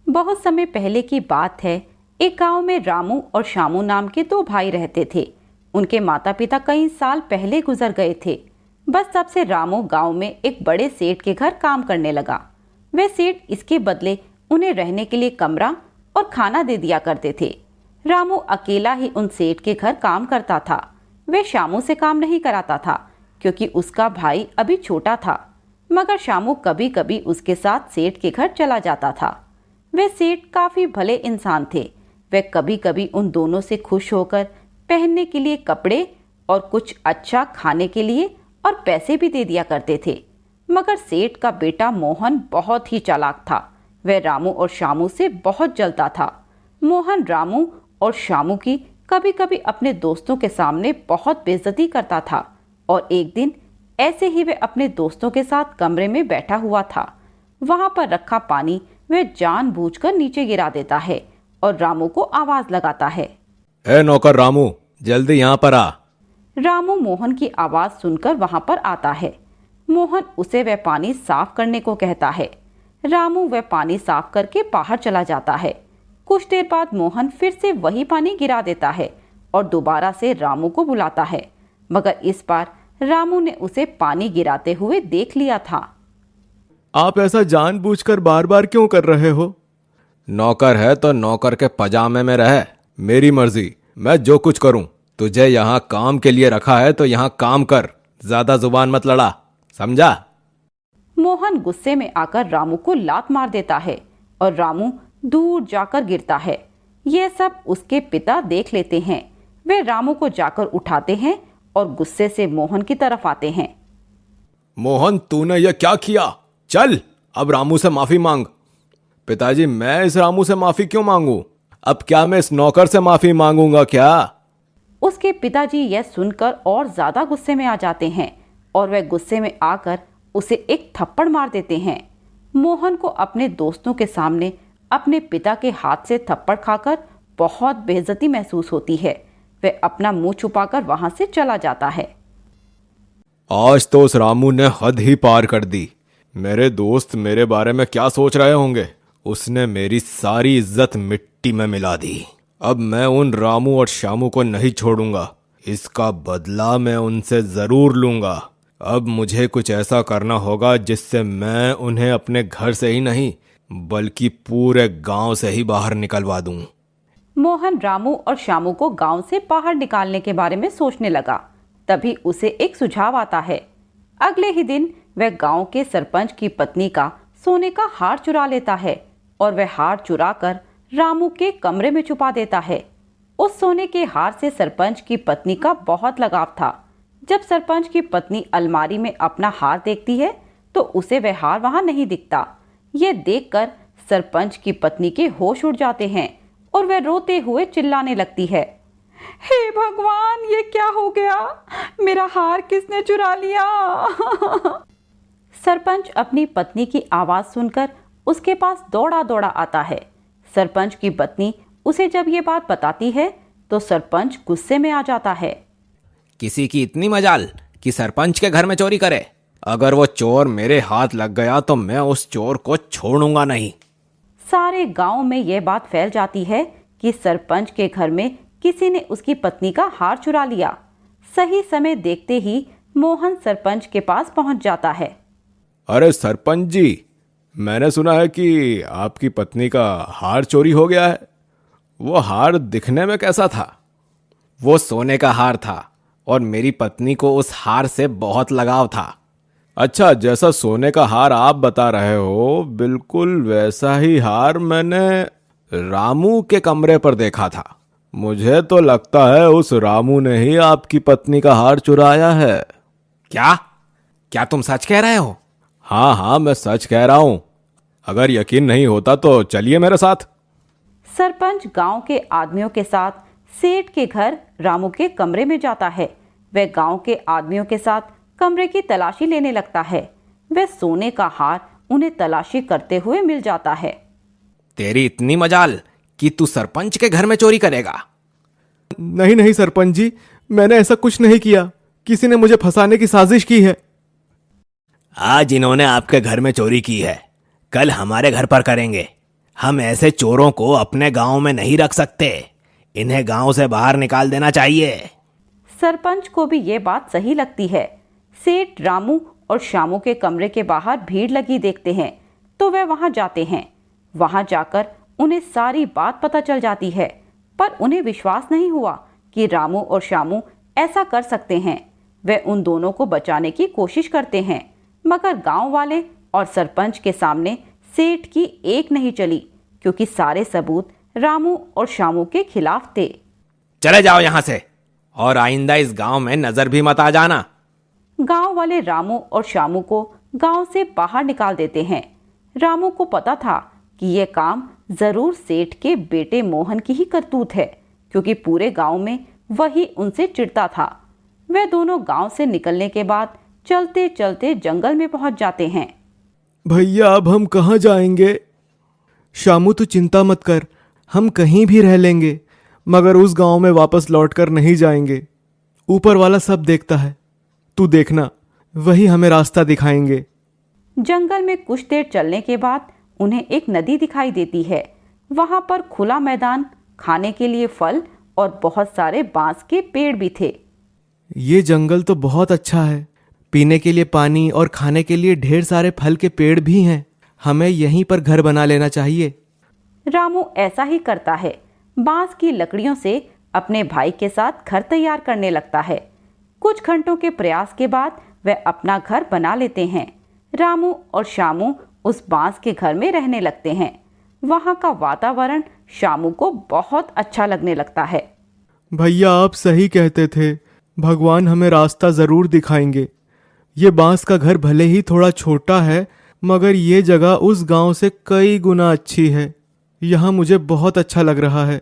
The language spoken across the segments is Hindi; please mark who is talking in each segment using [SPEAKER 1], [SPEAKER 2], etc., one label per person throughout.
[SPEAKER 1] बहुत समय पहले की बात है। एक गांव में रामू और श्यामू नाम के दो भाई रहते थे। उनके माता पिता कई साल पहले गुजर गए थे। बस तब से रामू गांव में एक बड़े सेठ के घर काम करने लगा। वह सेठ इसके बदले उन्हें रहने के लिए कमरा और खाना दे दिया करते थे। रामू अकेला ही उन सेठ के घर काम करता था। वह श्यामू से काम नहीं कराता था क्योंकि उसका भाई अभी छोटा था। मगर श्यामू कभी कभी उसके साथ सेठ के घर चला जाता था। वे सेठ काफी भले इंसान थे। वे कभी कभी उन दोनों से खुश होकर पहनने के लिए कपड़े और कुछ अच्छा खाने के लिए और पैसे भी दे दिया करते थे। मगर सेठ का बेटा मोहन बहुत ही चालाक था। वह रामू और श्यामू से बहुत जलता था। मोहन रामू और श्यामू की कभी कभी अपने दोस्तों के सामने बहुत बेइज्जती करता था। और एक दिन ऐसे ही वह अपने दोस्तों के साथ कमरे में बैठा हुआ था। वहां पर रखा पानी वह जानबूझकर नीचे गिरा देता है और रामू को आवाज लगाता है।
[SPEAKER 2] ए नौकर रामू, जल्दी यहाँ पर आ।
[SPEAKER 1] रामू मोहन की आवाज सुनकर वहां पर आता है। मोहन उसे वह पानी साफ करने को कहता है। रामू वह पानी साफ करके बाहर चला जाता है। कुछ देर बाद मोहन फिर से वही पानी गिरा देता है और दोबारा से रामू को बुलाता है। मगर इस बार रामू ने उसे पानी गिराते हुए देख लिया था।
[SPEAKER 2] आप ऐसा जानबूझकर बार बार क्यों कर रहे हो? नौकर है तो नौकर के पजामे में रह। मेरी मर्जी, मैं जो कुछ करूं। तुझे यहाँ काम के लिए रखा है तो यहाँ काम कर, ज्यादा जुबान मत लड़ा, समझा?
[SPEAKER 1] मोहन गुस्से में आकर रामू को लात मार देता है और रामू दूर जाकर गिरता है। यह सब उसके पिता देख लेते हैं। वे रामू को जाकर उठाते हैं और गुस्से से मोहन की तरफ आते हैं।
[SPEAKER 2] मोहन, तूने यह क्या किया? चल, अब रामू से माफी मांग। पिताजी, मैं इस रामू से माफी क्यों मांगू? अब क्या मैं इस नौकर से माफी मांगूंगा क्या?
[SPEAKER 1] उसके पिताजी यह सुनकर और ज्यादा गुस्से में आ जाते हैं और वह गुस्से में आकर उसे एक थप्पड़ मार देते हैं। मोहन को अपने दोस्तों के सामने अपने पिता के हाथ से थप्पड़ खाकर बहुत बेइज्जती महसूस होती है। वह अपना मुंह छुपाकर वहां से चला जाता है।
[SPEAKER 2] आज तो उस रामू ने हद ही पार कर दी। मेरे दोस्त मेरे बारे में क्या सोच रहे होंगे? उसने मेरी सारी इज्जत मिट्टी में मिला दी। अब मैं उन रामू और श्यामू को नहीं छोड़ूंगा। इसका बदला मैं उनसे जरूर लूंगा। अब मुझे कुछ ऐसा करना होगा जिससे मैं उन्हें अपने घर से ही नहीं बल्कि पूरे गांव से ही बाहर निकलवा दूं।
[SPEAKER 1] मोहन रामू और श्यामू को गांव से बाहर निकालने के बारे में सोचने लगा। तभी उसे एक सुझाव आता है। अगले ही दिन वह गांव के सरपंच की पत्नी का सोने का हार चुरा लेता है और वह हार चुराकर रामू के कमरे में छुपा देता है। उस सोने के हार से सरपंच की पत्नी का बहुत लगाव था। जब सरपंच की पत्नी अलमारी में अपना हार देखती है तो उसे वह हार वहां नहीं दिखता। यह देखकर सरपंच की पत्नी के होश उड़ जाते हैं और वह रोते हुए चिल्लाने लगती है। हे भगवान, ये क्या हो गया? मेरा हार किसने चुरा लिया? सरपंच अपनी पत्नी की आवाज सुनकर उसके पास दौड़ा दौड़ा आता है। सरपंच की पत्नी उसे जब ये बात बताती है तो सरपंच गुस्से में आ जाता है।
[SPEAKER 2] किसी की इतनी मजाल कि सरपंच के घर में चोरी करे? अगर वो चोर मेरे हाथ लग गया तो मैं उस चोर को छोड़ूंगा नहीं।
[SPEAKER 1] सारे गांव में यह बात फैल जाती है कि सरपंच के घर में किसी ने उसकी पत्नी का हार चुरा लिया। सही समय देखते ही मोहन सरपंच के पास पहुंच जाता है।
[SPEAKER 2] अरे सरपंच जी, मैंने सुना है कि आपकी पत्नी का हार चोरी हो गया है। वो हार दिखने में कैसा था? वो सोने का हार था और मेरी पत्नी को उस हार से बहुत लगाव था। अच्छा, जैसा सोने का हार आप बता रहे हो, बिल्कुल वैसा ही हार मैंने रामू के कमरे पर देखा था। मुझे तो लगता है उस रामू ने ही आपकी पत्नी का हार चुराया है। क्या? क्या तुम सच कह रहे हो? हाँ हाँ, मैं सच कह रहा हूं। अगर यकीन नहीं होता तो चलिए मेरे साथ।
[SPEAKER 1] सरपंच गांव के आदमियों के साथ सेठ के घर रामू के कमरे में जाता है। वह गांव के आदमियों के साथ कमरे की तलाशी लेने लगता है। वह सोने का हार उन्हें तलाशी करते हुए मिल जाता है।
[SPEAKER 2] तेरी इतनी मजाल कि तू सरपंच के घर में चोरी करेगा? नहीं नहीं सरपंच जी, मैंने ऐसा कुछ नहीं किया। किसी ने मुझे फंसाने की साजिश की है। आज इन्होंने आपके घर में चोरी की है, कल हमारे घर पर करेंगे। हम ऐसे चोरों को अपने गांव में नहीं रख सकते। इन्हें गांव से बाहर निकाल देना चाहिए।
[SPEAKER 1] सरपंच को भी ये बात सही लगती है। सेठ रामू और शामू के कमरे के बाहर भीड़ लगी देखते हैं तो वे वहां जाते हैं। वहां जाकर उन्हें सारी बात पता चल जाती है, पर उन्हें विश्वास नहीं हुआ कि रामू और शामू ऐसा कर सकते हैं। वे उन दोनों को बचाने की कोशिश करते हैं, मगर गांव वाले और सरपंच के सामने सेठ की एक नहीं चली, क्योंकि सारे सबूत रामू और शामू के खिलाफ थे।
[SPEAKER 2] चले जाओ यहाँ से, और आइंदा इस गांव में नजर भी मत आ जाना।
[SPEAKER 1] गांव वाले रामू और शामू को गांव से बाहर निकाल देते हैं। रामू को पता था कि यह काम जरूर सेठ के बेटे मोहन की ही करतूत है, क्योंकि पूरे गांव में वही उनसे चिढ़ता था। वे दोनों गांव से निकलने के बाद चलते चलते जंगल में पहुंच जाते हैं।
[SPEAKER 3] भैया अब हम कहाँ जाएंगे? शामू तू चिंता मत कर, हम कहीं भी रह लेंगे, मगर उस गांव में वापस लौटकर नहीं जाएंगे। ऊपर वाला सब देखता है, तू देखना, वही हमें रास्ता दिखाएंगे।
[SPEAKER 1] जंगल में कुछ देर चलने के बाद उन्हें एक नदी दिखाई देती है। वहां पर खुला मैदान, खाने के लिए फल और बहुत सारे बांस के पेड़ भी थे।
[SPEAKER 3] ये जंगल तो बहुत अच्छा है, पीने के लिए पानी और खाने के लिए ढेर सारे फल के पेड़ भी हैं। हमें यहीं पर घर बना लेना चाहिए।
[SPEAKER 1] रामू ऐसा ही करता है। बांस की लकड़ियों से अपने भाई के साथ घर तैयार करने लगता है। कुछ घंटों के प्रयास के बाद वे अपना घर बना लेते हैं। रामू और शामू उस बांस के घर में रहने लगते हैं। वहां का वातावरण शामू को बहुत अच्छा लगने लगता है।
[SPEAKER 3] भैया आप सही कहते थे, भगवान हमें रास्ता जरूर दिखाएंगे। ये बांस का घर भले ही थोड़ा छोटा है, मगर ये जगह उस गांव से कई गुना अच्छी है। यहाँ मुझे बहुत अच्छा लग रहा है।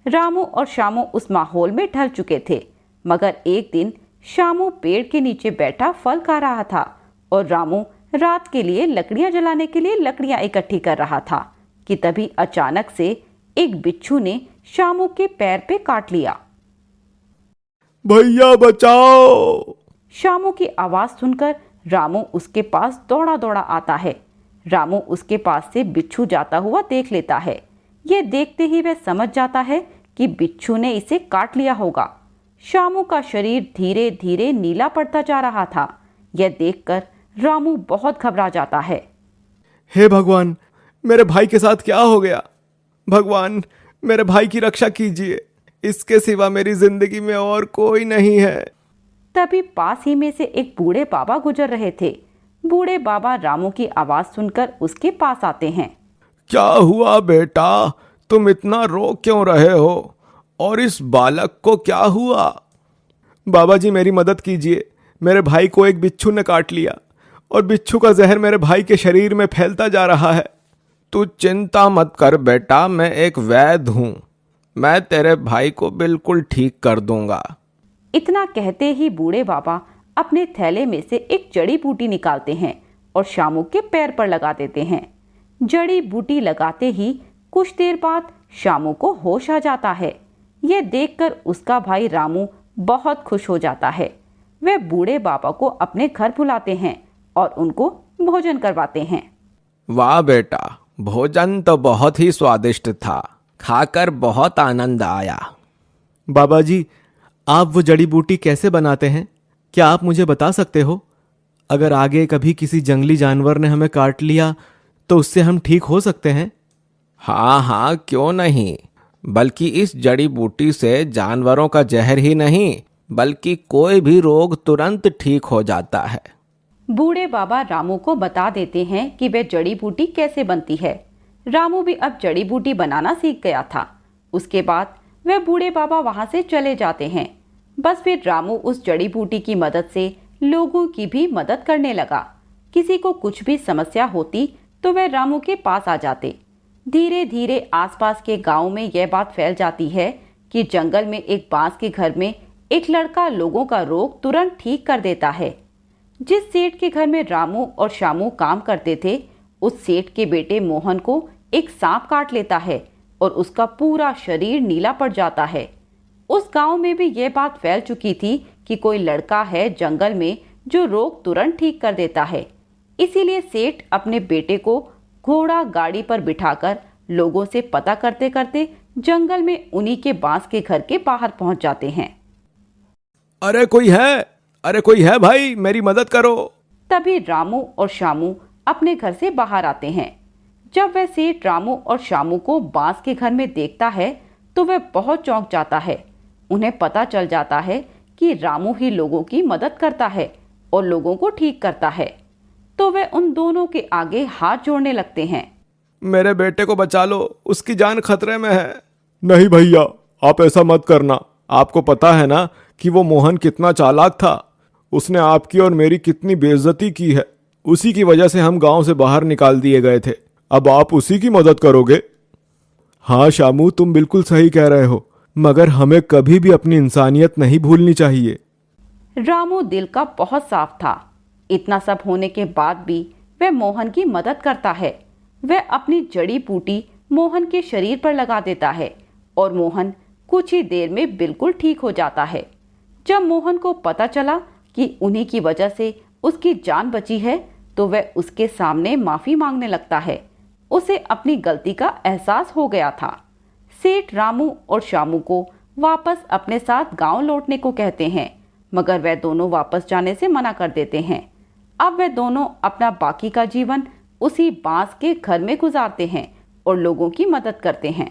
[SPEAKER 1] रामू और शामू उस माहौल में ढल चुके थे, मगर एक दिन शामू पेड़ के नीचे बैठा फल खा रहा था और रामू रात के लिए लकड़ियां जलाने के लिए लकड़ियां इकट्ठी कर रहा था कि तभी अचानक से एक बिच्छू ने शामू के पैर पे काट लिया।
[SPEAKER 3] भैया बचाओ!
[SPEAKER 1] शामू की आवाज सुनकर रामू उसके पास दौड़ा दौड़ा आता है। रामू उसके पास से बिच्छू जाता हुआ देख लेता है। यह देखते ही वह समझ जाता है कि बिच्छू ने इसे काट लिया होगा। शामू का शरीर धीरे धीरे नीला पड़ता जा रहा था। यह देखकर रामू बहुत घबरा जाता है।
[SPEAKER 3] हे भगवान, मेरे भाई के साथ क्या हो गया? भगवान, मेरे भाई की रक्षा कीजिए। इसके सिवा मेरी जिंदगी में और कोई नहीं है।
[SPEAKER 1] तभी पास ही में से एक बूढ़े बाबा गुजर रहे थे। बूढ़े बाबा रामू की आवाज सुनकर उसके पास आते हैं।
[SPEAKER 2] क्या हुआ बेटा, तुम इतना रो क्यों रहे हो? और इस बालक को क्या हुआ?
[SPEAKER 3] बाबा जी मेरी मदद कीजिए। मेरे भाई को एक बिच्छू ने काट लिया और बिच्छू का जहर मेरे भाई के शरीर में फैलता जा रहा है।
[SPEAKER 2] तू चिंता मत कर बेटा, मैं एक वैद्य हूँ। मैं तेरे भाई को बिल्कुल ठीक कर दूंगा।
[SPEAKER 1] इतना कहते ही बूढ़े बाबा अपने थैले में से एक जड़ी बूटी निकालते हैं और शामू के पैर पर लगा देते हैं। जड़ी बूटी लगाते ही कुछ देर बाद शामू को होश आ जाता है। यह देखकर उसका भाई रामू बहुत खुश हो जाता है। वह बूढ़े बाबा को अपने घर बुलाते हैं और उनको भोजन करवाते हैं।
[SPEAKER 2] वाह बेटा, भोजन तो बहुत ही स्वादिष्ट था, खाकर बहुत आनंद आया।
[SPEAKER 3] बाबा जी, आप वो जड़ी बूटी कैसे बनाते हैं? क्या आप मुझे बता सकते हो? अगर आगे कभी किसी जंगली जानवर ने हमें काट लिया तो उससे हम ठीक हो सकते हैं?
[SPEAKER 2] हाँ हाँ, क्यों नहीं। बल्कि इस जड़ी बूटी से जानवरों का जहर ही नहीं, बल्कि कोई भी रोग तुरंत ठीक हो जाता है।
[SPEAKER 1] बूढ़े बाबा रामू को बता देते हैं कि वह जड़ी बूटी कैसे बनती है। रामू भी अब जड़ी बूटी बनाना सीख गया था। उसके बाद वह बूढ़े बाबा वहां से चले जाते हैं। बस फिर रामू उस जड़ी बूटी की मदद से लोगों की भी मदद करने लगा। किसी को कुछ भी समस्या होती तो वह रामू के पास आ जाते। धीरे धीरे आसपास के गांव में यह बात फैल जाती है कि जंगल में एक बांस के घर में एक लड़का लोगों का रोग तुरंत ठीक कर देता है। जिस सेठ के घर में रामू और शामू काम करते थे, उस सेठ के बेटे मोहन को एक सांप काट लेता है और उसका पूरा शरीर नीला पड़ जाता है। उस गांव में भी यह बात फैल चुकी थी कि कोई लड़का है जंगल में जो रोग तुरंत ठीक कर देता है। इसीलिए सेठ अपने बेटे को घोड़ा गाड़ी पर बिठाकर लोगों से पता करते करते जंगल में उन्हीं के बांस के घर के बाहर पहुंच जाते हैं।
[SPEAKER 2] अरे कोई है भाई, मेरी मदद करो।
[SPEAKER 1] तभी रामू और शामू अपने घर से बाहर आते हैं। जब वह सेठ रामू और शामू को बांस के घर में देखता है तो वह बहुत चौंक जाता है। उन्हें पता चल जाता है कि रामू ही लोगों की मदद करता है और लोगों को ठीक करता है। तो वे उन दोनों के आगे हाथ जोड़ने लगते हैं।
[SPEAKER 2] मेरे बेटे को बचा लो, उसकी जान खतरे में है।
[SPEAKER 3] नहीं भैया, आप ऐसा मत करना। आपको पता है ना कि वो मोहन कितना चालाक था। उसने आपकी और मेरी कितनी बेइज्जती की है। उसी की वजह से हम गांव से बाहर निकाल दिए गए थे। अब आप उसी की मदद करोगे? हाँ शामू, तुम बिल्कुल सही कह रहे हो, मगर हमें कभी भी अपनी इंसानियत नहीं भूलनी चाहिए।
[SPEAKER 1] रामू दिल का बहुत साफ था। इतना सब होने के बाद भी वह मोहन की मदद करता है। वह अपनी जड़ी बूटी मोहन के शरीर पर लगा देता है और मोहन कुछ ही देर में बिल्कुल ठीक हो जाता है। जब मोहन को पता चला कि उन्हीं की वजह से उसकी जान बची है तो वह उसके सामने माफी मांगने लगता है। उसे अपनी गलती का एहसास हो गया था। सेठ रामू और शामू को वापस अपने साथ गांव लौटने को कहते हैं, मगर वह दोनों वापस जाने से मना कर देते हैं। अब वे दोनों अपना बाकी का जीवन उसी बांस के घर में गुजारते हैं और लोगों की मदद करते हैं।